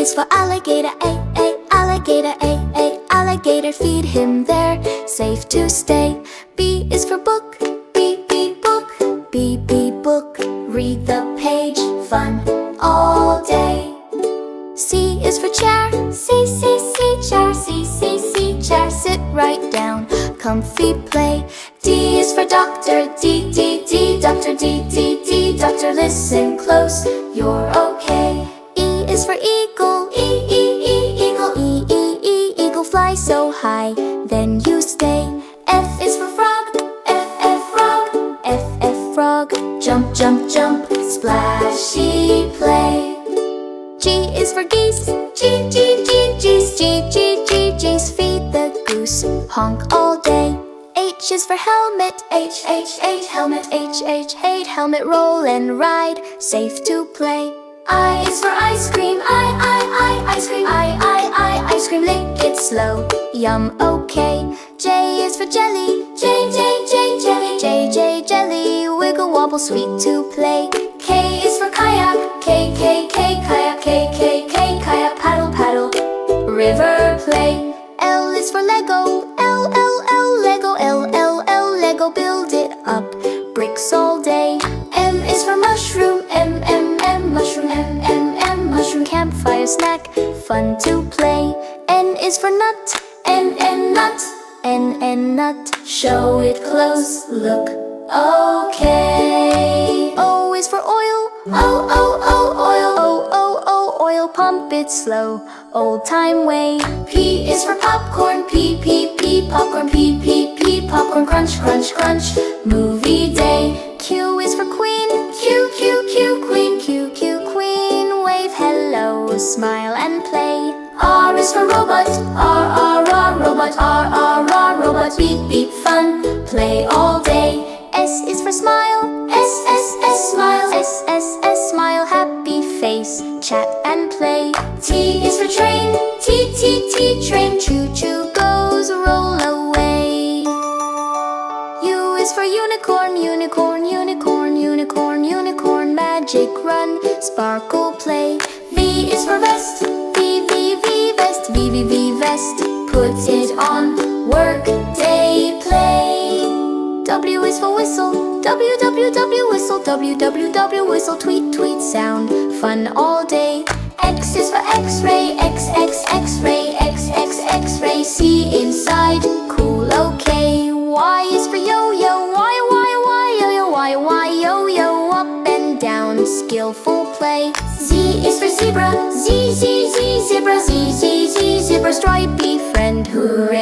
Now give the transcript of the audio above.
is for alligator, alligator, alligator, feed him there, safe to stay. B is for book, book, book, read the page, fun all day. C is for chair, chair, chair, sit right down, comfy play. D is for doctor, doctor, doctor, listen close, you're okay. E is for eagle, eagle, fly so high, then you stay. F is for frog, frog, jump, jump, jump, splashy play. G is for geese, geese, feed the goose, honk all day. H is for helmet, helmet, helmet, roll and ride, safe to play. I is for ice cream, ice cream, ice cream, lick it slow, yum, okay. J is for jelly, jelly, jelly, wiggle wobble, sweet to play. K is for kayak, kayak, kayak, paddle, paddle, river play. L is for Lego, Lego, build it up, bricks all day. M is for mushroom, mushroom, campfire snack, fun to play. N is for nut, nut, show it close, look okay. O is for oil, oil, pump it slow, old time way. P is for popcorn, popcorn, popcorn, crunch, crunch, crunch, movie day. Q is for queen, queen, wave hello, smile and play. R is for robot, robot, beep, beep, fun, play all day. S is for smile, smile, happy face, chat and play. T is for train, train, choo choo goes, roll away. U is for unicorn, unicorn, magic run, sparkle play. V is for vest, vest, put it on, work, day, play. W is for whistle, whistle, tweet, sound, fun all day. X is for x-ray, x-ray, see inside, cool, okay. Y is for yo-yo, yo-yo, up and down, skillful play. Z is for zebra, zebra, stripey friend, hooray.